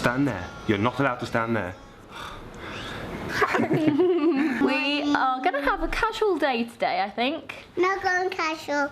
stand there. You're not allowed to stand there. We are going to have a casual day today, I think. Not going casual.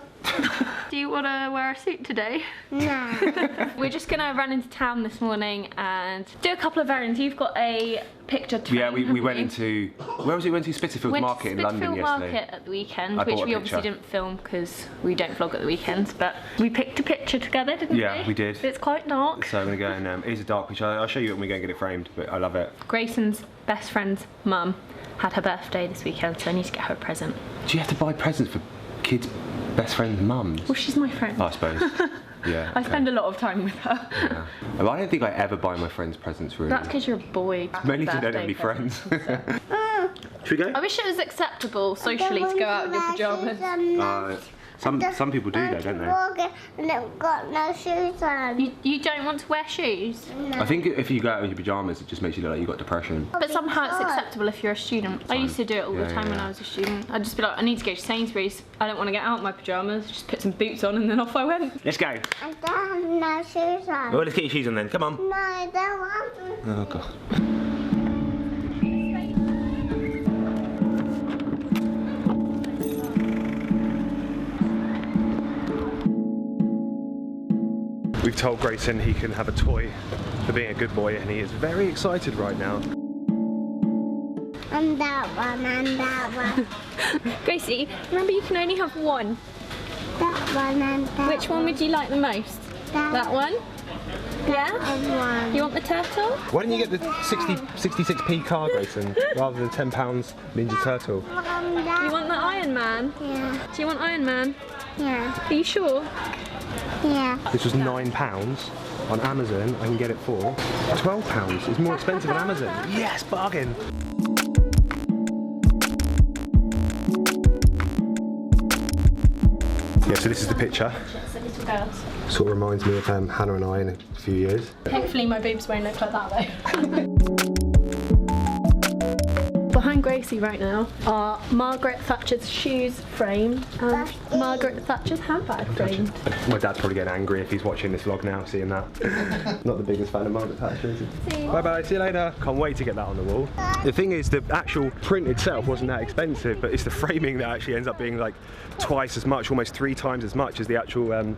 Do you want to wear a suit today? No. We're just going to run into town this morning and do a couple of errands. You've got a picture to Yeah, we went into, where was it? We went to Spitalfields Market in London yesterday. Market at the weekend, I which bought a we obviously picture. didn't film because we don't vlog at the weekends, but we picked a picture together, didn't we? Yeah, we did. It's quite dark. So I'm going to go and, it is a dark picture. I'll show you when we go and get it framed, but I love it. Grayson's best friend's mum had her birthday this weekend, so I need to get her a present. Do you have to buy presents for kids' best friends' mums? Well, she's my friend. I suppose. Yeah. I spend a lot of time with her. Yeah. Well, I don't think I ever buy my friends presents, really. That's because you're a boy. Mainly because I don't have any friends. Should we go? I wish it was acceptable socially to go out in your pyjamas. Some people do though, don't they? And I've got no shoes on. You don't want to wear shoes? I think if you go out in your pyjamas, it just makes you look like you've got depression. But somehow it's acceptable if you're a student. I used to do it all the time when I was a student. I'd just be like, I need to go to Sainsbury's. I don't want to get out in my pyjamas. Just put some boots on and then off I went. Let's go. I don't have no shoes on. Well, let's get your shoes on then. Come on. No, I don't want to. Oh god. We've told Grayson he can have a toy for being a good boy, and he is very excited right now. And that one, and that one. Gracie, remember you can only have one. That one, and that Which one would you like the most? That one? Yeah? one. You want the turtle? Why don't you get the 66p card, Grayson, rather than £10 Ninja Turtle? You want the Iron Man? Yeah. Do you want Iron Man? Yeah. Are you sure? Yeah. This was £9 on Amazon. I can get it for £12. It's more expensive on Amazon. Yes, bargain. Yeah, so this is the picture. It's a little girl's. Sort of reminds me of Hannah and I in a few years. Hopefully my boobs won't look like that though. Behind Gracie right now are Margaret Thatcher's shoes frame and Margaret Thatcher's handbag frame. My dad's probably getting angry if he's watching this vlog now, seeing that. Not the biggest fan of Margaret Thatcher, is he? Bye bye, see you later. Can't wait to get that on the wall. The thing is, the actual print itself wasn't that expensive, but it's the framing that actually ends up being like twice as much, almost 3 times as much as the actual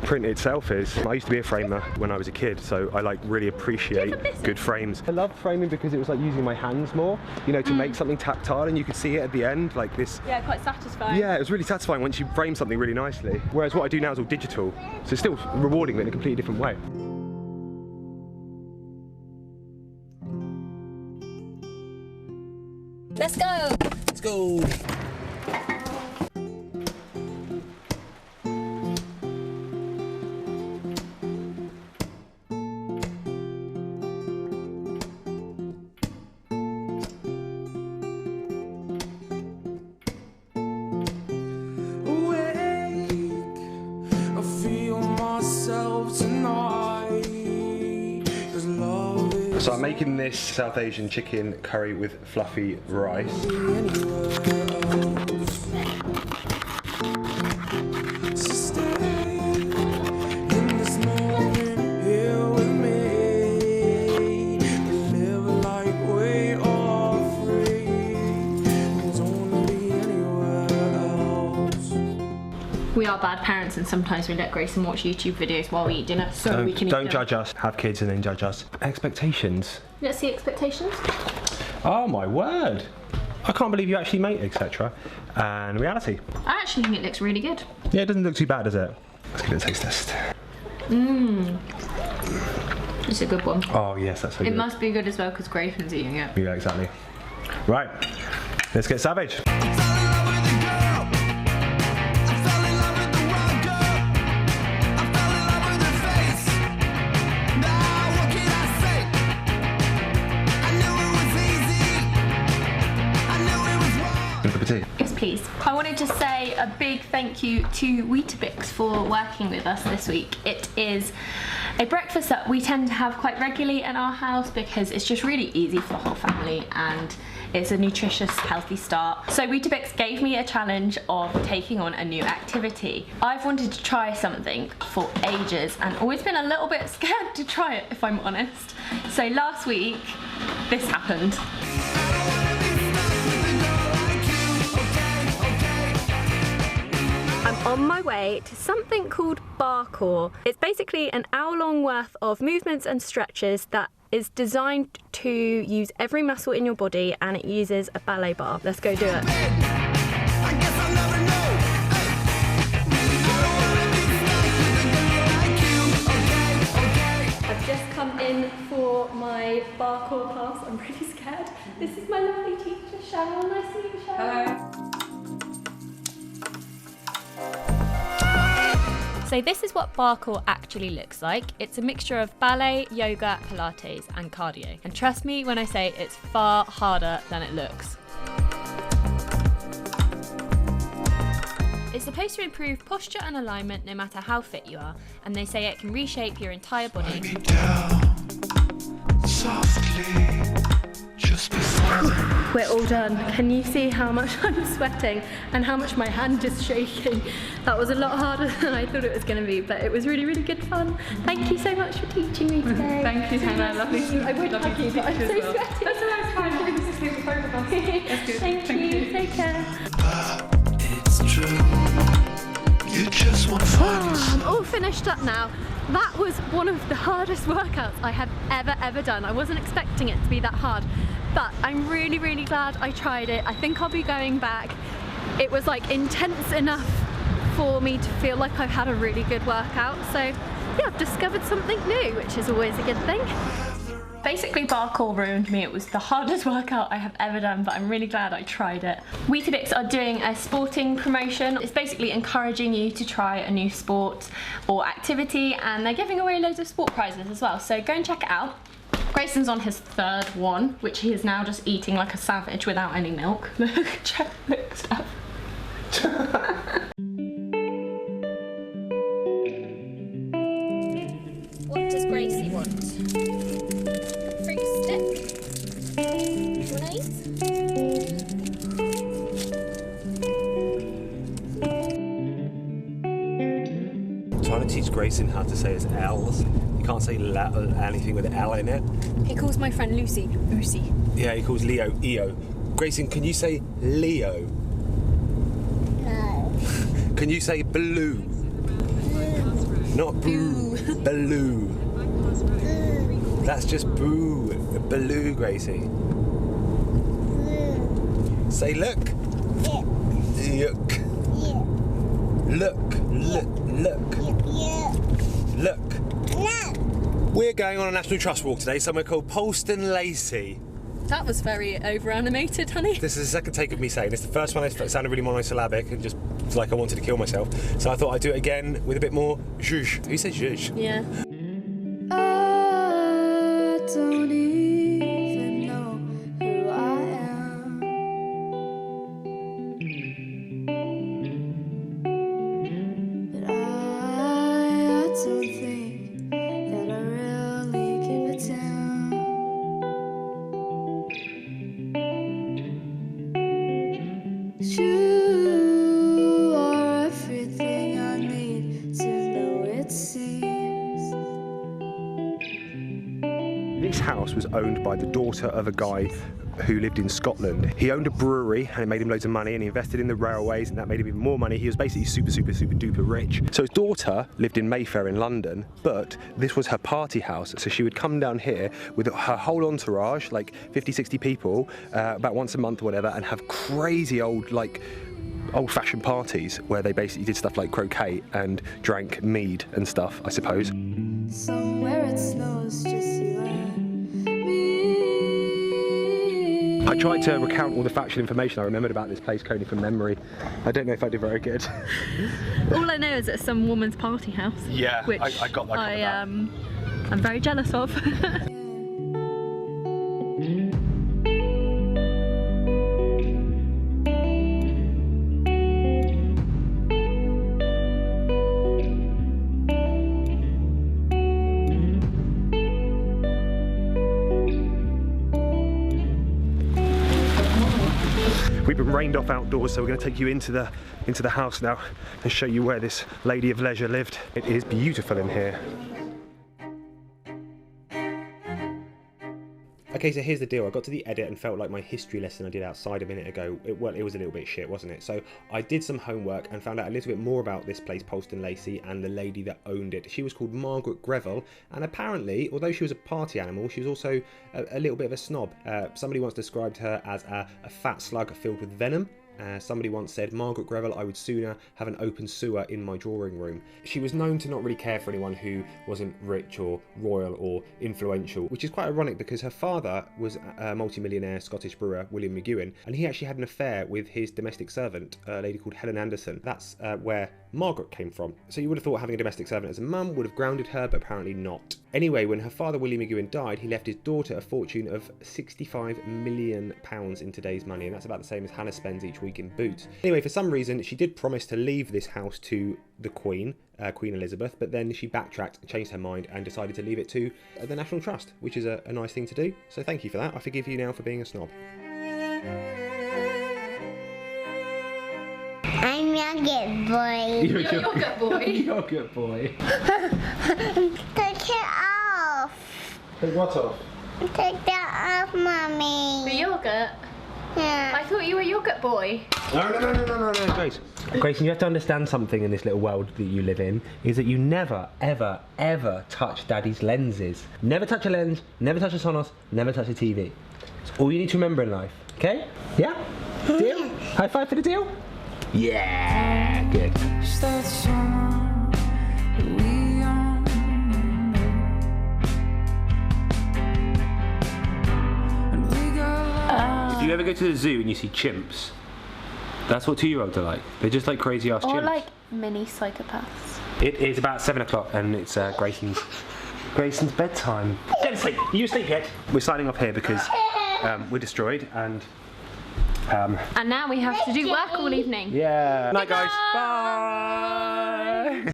print itself is. I used to be a framer when I was a kid, so I like really appreciate good frames. I love framing because it was like using my hands more, you know, to make something tactile, and you could see it at the end, like this. Yeah, quite satisfying. Yeah, it was really satisfying once you frame something really nicely. Whereas what I do now is all digital, so it's still rewarding, but in a completely different way. Let's go! Let's go! So I'm making this South Asian chicken curry with fluffy rice. We are bad parents and sometimes we let Grayson watch YouTube videos while we eat dinner so we can eat Don't dinner. judge us. Have kids and then judge us. Expectations. Let's see expectations. Oh my word. I can't believe you actually made etc. And reality. I actually think it looks really good. Yeah, it doesn't look too bad, does it? Let's get a taste test. It's a good one. Oh yes, that's so good. It must be good as well because Grayson's eating it. Yeah, exactly. Right, let's get savage. Yes, please. I wanted to say a big thank you to Weetabix for working with us this week. It is a breakfast that we tend to have quite regularly in our house because it's just really easy for the whole family and It's a nutritious, healthy start. So Weetabix gave me a challenge of taking on a new activity. I've wanted to try something for ages and always been a little bit scared to try it, if I'm honest. So last week, this happened. I'm on my way to something called parkour. It's basically an hour-long worth of movements and stretches that is designed to use every muscle in your body, and it uses a ballet bar. Let's go do it. I've just come in for my parkour class. I'm really scared. This is my lovely teacher, Cheryl. Nice to meet you, Cheryl. Hello. So this is what parkour actually looks like. It's a mixture of ballet, yoga, Pilates and cardio. And trust me when I say it's far harder than it looks. It's supposed to improve posture and alignment no matter how fit you are, and they say it can reshape your entire body. Me down, softly, just We're all done. Can you see how much I'm sweating and how much my hand is shaking? That was a lot harder than I thought it was going to be, but it was really, really good fun. Thank you so much for teaching me today. Thank you, Hannah. Lovely to I would hug you, but I'm so sweaty. That's all right, fine. This is the both of us. That's good. Thank you. Take care. It's true. You just want to find I'm all finished up now. That was one of the hardest workouts I have ever done. I wasn't expecting it to be that hard, but I'm really, really glad I tried it. I think I'll be going back. It was like intense enough for me to feel like I've had a really good workout. So yeah, I've discovered something new, which is always a good thing. Basically, parkour ruined me. It was the hardest workout I have ever done, but I'm really glad I tried it. Weetabix are doing a sporting promotion. It's basically encouraging you to try a new sport or activity, and they're giving away loads of sport prizes as well. So go and check it out. Grayson's on his third one, which he is now just eating like a savage without any milk. Look, check this stuff. What does Gracie want? Trying to teach Grayson how to say his L's. You can't say anything with an L in it. He calls my friend Lucy, Lucy. Yeah, he calls Leo, EO. Grayson, can you say Leo? No. Can you say blue? Not boo, baloo. That's just boo, baloo, Gracie. Say look. Yeah. Look. Yeah. Look. Yeah. Look. No. We're going on a National Trust walk today, somewhere called Poleston Lacey. That was very over-animated, honey. This is the second take of me saying this. The first one I sounded really monosyllabic and just like I wanted to kill myself. So I thought I'd do it again with a bit more zhuzh. Who says zhuzh? Yeah. I don't even know who I am. But I don't think that I really give a damn. You are everything I need to know, it seems. This house was owned by the daughter of a guy who lived in Scotland. He owned a brewery and it made him loads of money, and he invested in the railways and that made him even more money. He was basically super duper rich. So his daughter lived in Mayfair in London, but this was her party house. So she would come down here with her whole entourage, like 50-60 people, about once a month or whatever, and have crazy old-fashioned parties where they basically did stuff like croquet and drank mead and stuff, I suppose. Somewhere it snows, just you and me. I tried to recount all the factual information I remembered about this place, Coney, from memory. I don't know if I did very good. All I know is it's some woman's party house. Yeah, which I got that. I'm very jealous of. rained off outdoors, so we're going to take you into the house now and show you where this lady of leisure lived. It is beautiful in here. Okay, so here's the deal. I got to the edit and felt like my history lesson I did outside a minute ago, it was a little bit shit, wasn't it? So I did some homework and found out a little bit more about this place, Poleston Lacey, and the lady that owned it. She was called Margaret Greville, and apparently, although she was a party animal, she was also a little bit of a snob. Somebody once described her as a fat slug filled with venom. Somebody once said, Margaret Greville, I would sooner have an open sewer in my drawing room. She was known to not really care for anyone who wasn't rich or royal or influential, which is quite ironic because her father was a multi-millionaire Scottish brewer, William McEwen, and he actually had an affair with his domestic servant, a lady called Helen Anderson. That's where Margaret came from. So you would have thought having a domestic servant as a mum would have grounded her, but apparently not. Anyway, when her father, William McEwen, died, he left his daughter a fortune of £65 million in today's money, and that's about the same as Hannah spends each week in boots. Anyway, for some reason, she did promise to leave this house to the Queen, Queen Elizabeth, but then she backtracked, changed her mind, and decided to leave it to the National Trust, which is a nice thing to do. So thank you for that. I forgive you now for being a snob. I'm yogurt boy. You're Yogurt boy. Yogurt boy. Take it off. Take what off? Take that off, Mommy. The yogurt? Yeah. I thought you were a yogurt boy. No, Grace. Grayson, you have to understand something in this little world that you live in, is that you never, ever, ever touch Daddy's lenses. Never touch a lens, never touch a Sonos, never touch a TV. It's all you need to remember in life, okay? Yeah? Deal? High five for the deal? Yeah! Good. If you ever go to the zoo and you see chimps, that's what 2-year-olds are like. They're just like crazy ass chimps. Or like mini psychopaths. It is about 7 o'clock and it's Grayson's bedtime. Go to sleep. Are you asleep yet? We're signing off here because we're destroyed and now we have to do work all evening. yeah. Night, guys. Bye.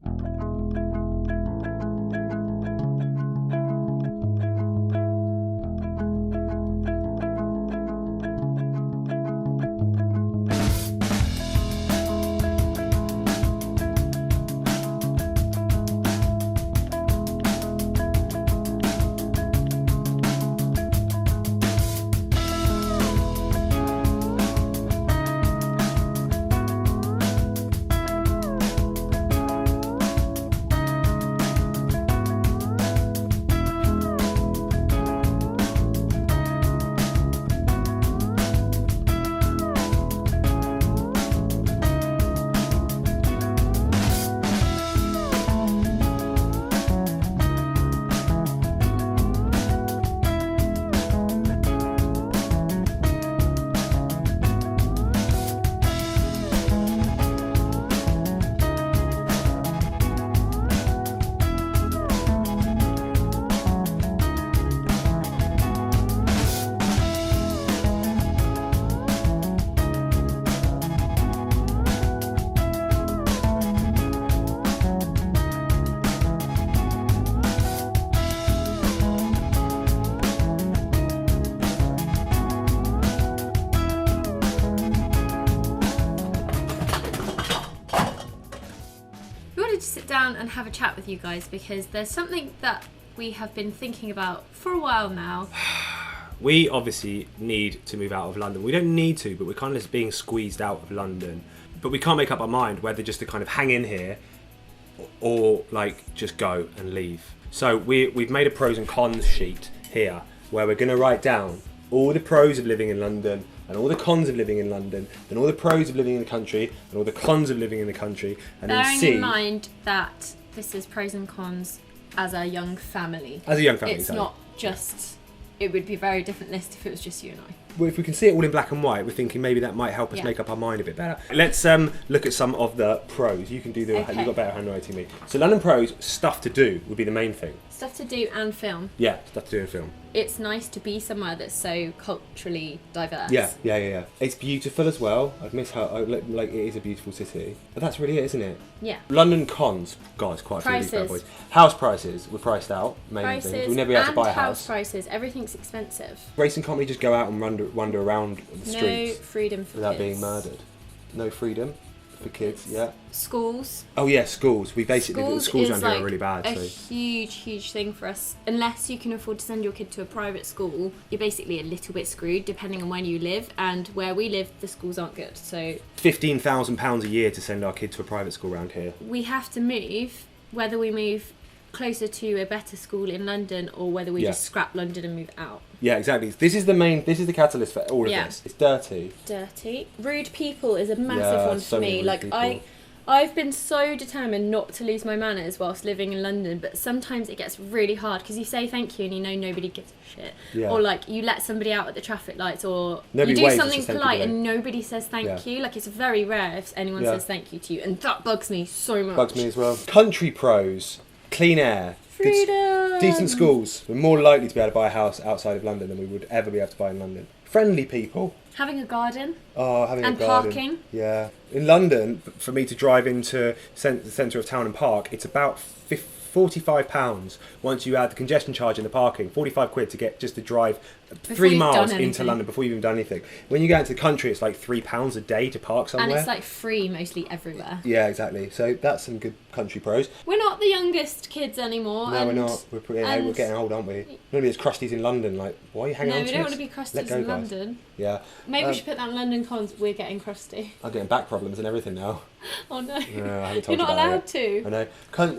Down and have a chat with you guys because there's something that we have been thinking about for a while now. We obviously need to move out of London. We don't need to, but we're kind of just being squeezed out of London. But we can't make up our mind whether just to kind of hang in here or like just go and leave. So we've made a pros and cons sheet here where we're going to write down all the pros of living in London and all the cons of living in London, and all the pros of living in the country, and all the cons of living in the country, and then see... Bearing in mind that this is pros and cons as a young family. As a young family, it's not just... It would be a very different list if it was just you and I. Well, if we can see it all in black and white, we're thinking maybe that might help us make up our mind a bit better. Let's look at some of the pros. You can do the... Okay. You've got better handwriting than me. So London pros, stuff to do would be the main thing. Stuff to do and film. Yeah, stuff to do and film. It's nice to be somewhere that's so culturally diverse. Yeah. It's beautiful as well. I'd miss how like it is a beautiful city. But that's really it, isn't it? Yeah. London cons, guys, quite a few of these bad boys. House prices, we're priced out. Main thing. We'll never be able to buy a house. Prices, everything's expensive. Grayson can't really just go out and run wander around the streets. No freedom for without kids. being murdered. No freedom for kids. Yeah. Schools. Oh yeah, schools. We basically the schools around here are really bad. A So huge thing for us. Unless you can afford to send your kid to a private school, you're basically a little bit screwed depending on when you live. And where we live, the schools aren't good. So £15,000 a year to send our kid to a private school around here. we have to move, whether we move closer to a better school in London or whether we Yeah. just scrap London and move out. Yeah, exactly. This is the catalyst for all of Yeah. this. It's dirty. Dirty. Rude people is a massive Yeah, one so for many me. rude Like people. I've been so determined not to lose my manners whilst living in London, but sometimes it gets really hard because you say thank you and you know nobody gives a shit. Yeah. Or like you let somebody out at the traffic lights, or Nobody you do waves and something says thank you, polite though. and nobody says thank Yeah. you. Like it's very rare if anyone Yeah. says thank you to you, and that bugs me so much. Bugs me as well. Country pros, clean air, good Freedom. decent schools. We're more likely to be able to buy a house outside of London than we would ever be able to buy in London. Friendly people. Having a garden. Oh, having And a garden. parking. Yeah. In London, for me to drive into the centre of town and park, it's about £45 once you add the congestion charge and the parking. 45 quid to get just to drive Before 3 you've miles done into anything. London before you've even done anything. When you go into the country, it's like £3 a day to park somewhere. And it's like free mostly everywhere. Yeah, exactly. So that's some good country pros. We're not the youngest kids anymore. No, and, we're not. We're pretty. and- We're getting old, aren't we? Nobody has crusties in London. Like, why are you hanging No, on we to don't us? want to be crusties Let go, in guys. London. Yeah. Maybe we should put that in London cons. We're getting crusty. I'm getting back problems and everything now. Oh no. No, I haven't You're told you not about allowed it. to. I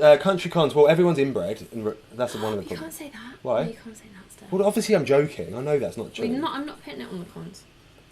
know. Country cons. Well, everyone's inbred, and that's one of the You problems. can't say that. Why? You can't say that stuff. Well, obviously I'm joking. I know that's not true. I'm not putting it on the cons.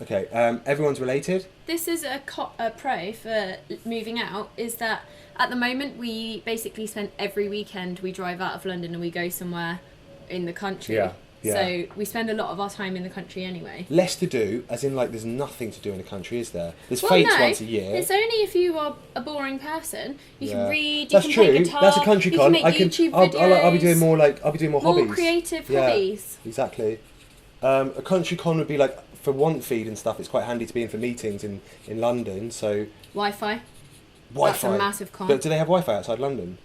Okay. Everyone's related. This is a pro for moving out, is that at the moment we basically spend every weekend we drive out of London and we go somewhere in the country. Yeah, yeah. So we spend a lot of our time in the country anyway. Less to do, as in like there's nothing to do in the country, is there? There's Well, fates no, once a year. it's only if you are a boring person. You Yeah. can read, you That's can true. play guitar, That's a country you con. can make YouTube videos. I'll be doing more more hobbies. creative Yeah, hobbies. Exactly. A country con would be like for want feed and stuff. It's quite handy to be in for meetings in London. So Wi-Fi. Wi-Fi. That's a massive con. But do they have Wi-Fi outside London?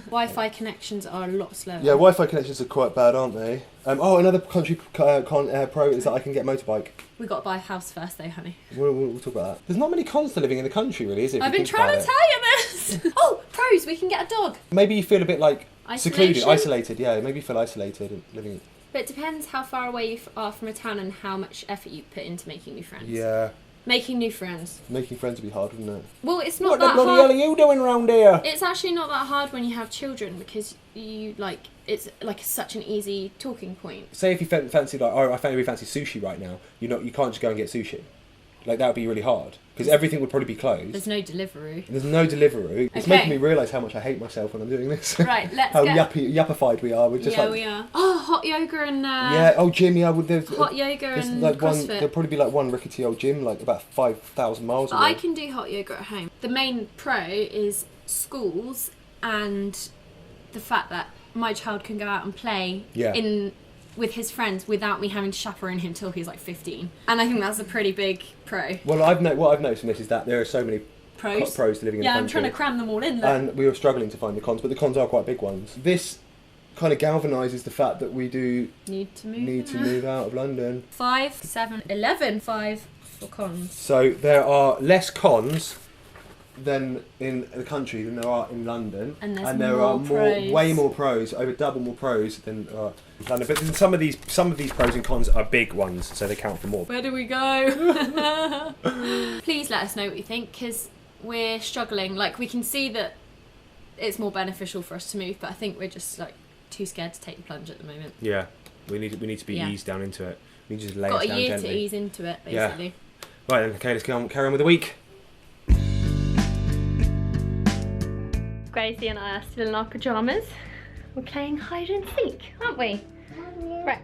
Wi-Fi connections are a lot slower. Yeah, Wi-Fi connections are quite bad, aren't they? Another country pro is that I can get a motorbike. We got to buy a house first though, honey. We'll talk about that. There's not many cons to living in the country, really, is it? if I've you been think trying to about it? tell you this. Oh, pros, we can get a dog. Maybe you feel a bit like secluded, Isolation? isolated. Yeah, maybe you feel isolated and living. But it depends how far away you are from a town and how much effort you put into making new friends. Yeah, Making new friends. making friends would be hard, wouldn't it? Well, it's not What the that bloody hard. hell are you doing round here? It's actually not that hard when you have children because it's like such an easy talking point. Say if you fancy I really fancy sushi right now. You can't just go and get sushi. Like that would be really hard because everything would probably be closed. There's no delivery. There's no delivery. It's Okay. making me realise how much I hate myself when I'm doing this. Right, let's how get... yuppified we are. We're just yeah, like, we are. Oh, hot yoga and... yeah. Oh, gym. Yeah. There's hot yoga there's and like CrossFit. there'll probably be like one rickety old gym, like about 5,000 miles But away. I can do hot yoga at home. The main pro is schools and the fact that my child can go out and play with his friends without me having to chaperone him till he's like 15. And I think that's a pretty big pro. Well, what I've noticed from this is that there are so many pros to living in the country. Yeah, I'm trying to cram them all in there. And we were struggling to find the cons, but the cons are quite big ones. This kind of galvanises the fact that we do need to move out of London. 5, 7, 11, 5 for cons. So there are less cons than in the country than there are in London, And there are pros. way more pros, over double more pros than in London. But then some of these pros and cons are big ones, so they count for more. Where do we go? Please let us know what you think, because we're struggling. Like, we can see that it's more beneficial for us to move, but I think we're just like too scared to take the plunge at the moment. Yeah, we need to be eased down into it. We need to just lay us Got down a year gently. to ease into it, basically. Yeah. Right then, okay, let's carry on with the week. Gracie and I are still in our pyjamas. We're playing hide and seek, aren't we? Right.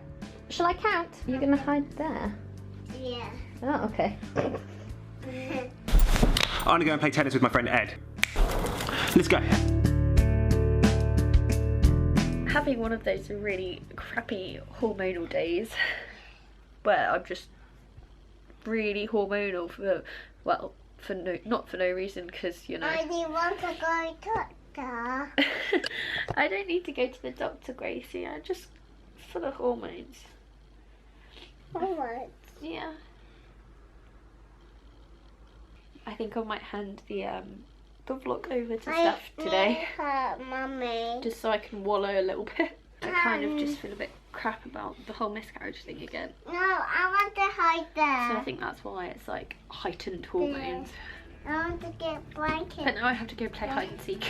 Shall I count? You're gonna hide there. Yeah. Oh, okay. I'm gonna go and play tennis with my friend Ed. Let's go. Having one of those really crappy hormonal days where I'm just really hormonal not for no reason, because you know I do want to go to doctor. I don't need to go to the doctor, Gracie. I just for the hormones. Alright. Yeah. I think I might hand the vlog over to Steph today. Mummy. Just so I can wallow a little bit. I kind of just feel a bit crap about the whole miscarriage thing again. No, I want to hide there. So I think that's why it's like heightened hormones. I want to get blanket. But now I have to go play hide and seek.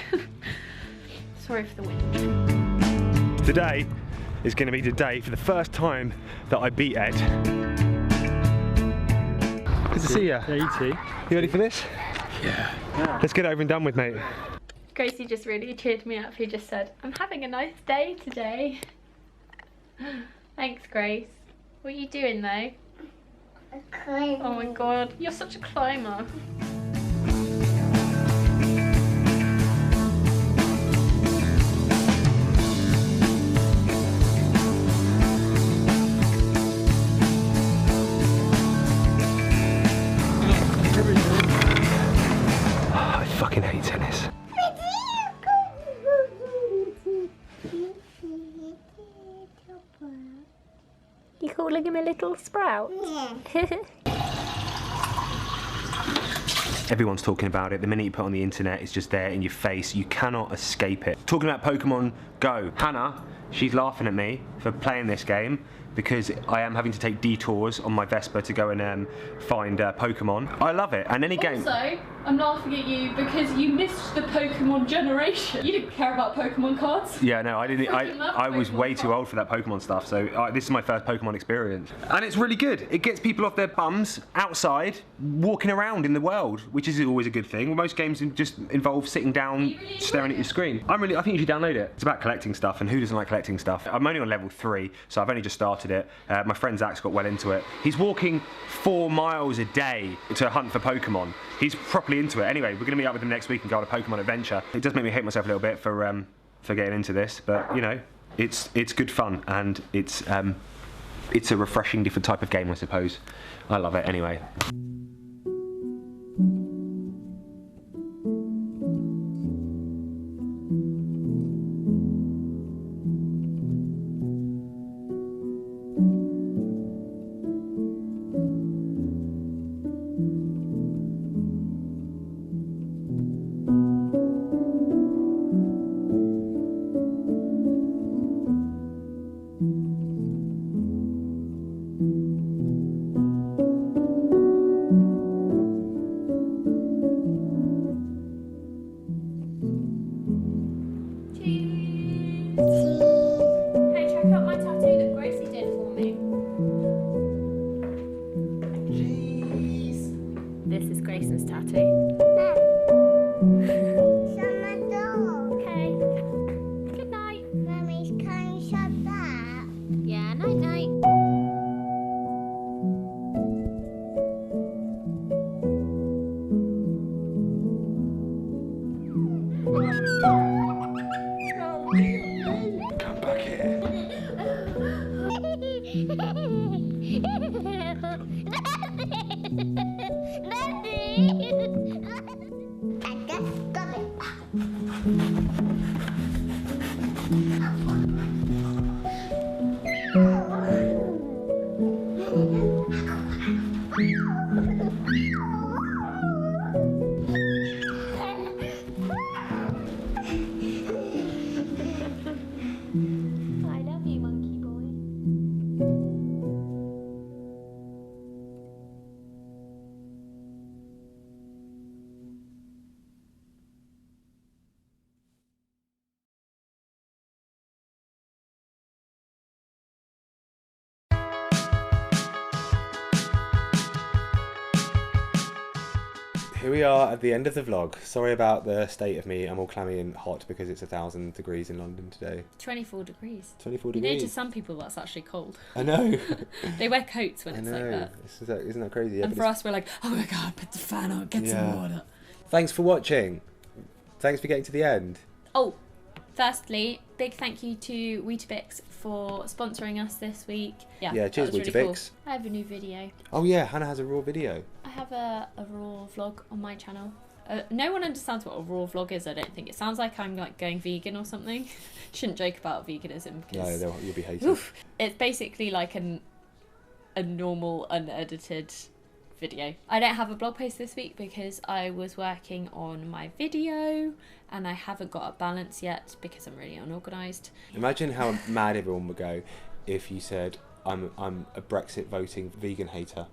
Sorry for the wind. Today is going to be the day for the first time that I beat Ed. Good to see you. Yeah, you too. You ready for this? Yeah. Let's get it over and done with, mate. Gracie just really cheered me up. He just said, I'm having a nice day today. Thanks, Grace. What are you doing though? Oh my god, you're such a climber. I fucking hate tennis. You calling him a little sprout? Yeah. Everyone's talking about it. The minute you put it on the internet, it's just there in your face. You cannot escape it. Talking about Pokemon Go. Hannah, she's laughing at me for playing this game because I am having to take detours on my Vespa to go and find Pokemon. I love it. And any game... Also, I'm laughing at you because you missed the Pokemon generation. You didn't care about Pokemon cards. Yeah, no, I didn't. Freaking love I was Pokemon way too cards. old for that Pokemon stuff. So this is my first Pokemon experience, and it's really good. It gets people off their bums outside, walking around in the world, which is always a good thing. Most games just involve sitting down, staring at your screen. I think you should download it. It's about collecting stuff, and who doesn't like collecting stuff? I'm only on level 3, so I've only just started it. My friend Zach's got well into it. He's walking 4 miles a day to hunt for Pokemon. He's properly into it. Anyway, we're going to meet up with him next week and go on a Pokemon adventure. It does make me hate myself a little bit for getting into this, but you know, it's good fun, and it's a refreshing different type of game, I suppose. I love it anyway. Hey, check out my tattoo that Gracie did for me. This is Grayson's tattoo. Shut my door. Okay. Good night. Mummy, can you shut that? Yeah, night night. Come back here. I just got it. I love you, monkey boy. Here we are at the end of the vlog. Sorry about the state of me. I'm all clammy and hot because it's 1,000 degrees in London today. 24 degrees. 24 You know, degrees. to some people that's actually cold. I know. They wear coats when I it's know. like that. Isn't that crazy? Yeah, And but for it's- us, we're like, oh my god, put the fan on, get some water. Thanks for watching. Thanks for getting to the end. Oh, firstly, big thank you to Weetabix for sponsoring us this week. Yeah, cheers, that was Weetabix. really cool. I have a new video. Oh yeah, Hannah has a raw video. I have a raw vlog on my channel. No one understands what a raw vlog is, I don't think. It sounds like I'm like going vegan or something. Shouldn't joke about veganism because No, you'll be hated. oof, it's basically like a normal unedited video. I don't have a blog post this week because I was working on my video and I haven't got a balance yet because I'm really unorganised. Imagine how mad everyone would go if you said, I'm a Brexit voting vegan hater.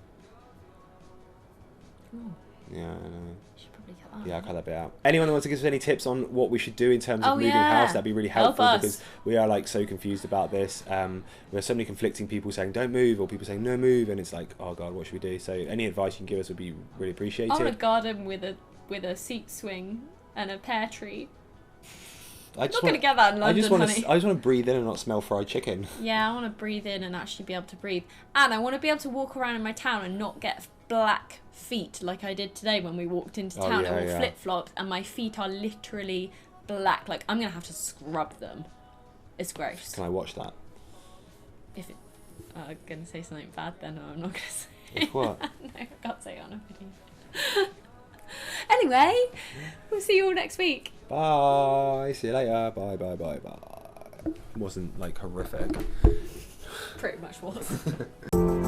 Ooh. Yeah, I know. Should probably cut that. Yeah, I'll cut that bit out. Anyone that wants to give us any tips on what we should do in terms of moving yeah. house, that'd be really helpful Help us. because we are like so confused about this. There's so many conflicting people saying don't move or people saying no move, and it's like, oh god, what should we do? So any advice you can give us would be really appreciated. I want a garden with a seat swing and a pear tree. I'm not going to get that in London, honey. I just want to breathe in and not smell fried chicken. Yeah, I want to breathe in and actually be able to breathe. And I want to be able to walk around in my town and not get black feet like I did today when we walked into town. I wore flip-flops and my feet are literally black. Like, I'm going to have to scrub them. It's gross. Can I watch that? If it... I'm going to say something bad then, or I'm not going to say If what? No, I can't say it on a video. Anyway, we'll see you all next week. Bye. See you later. Bye, bye, bye, bye. Wasn't like horrific. Pretty much was.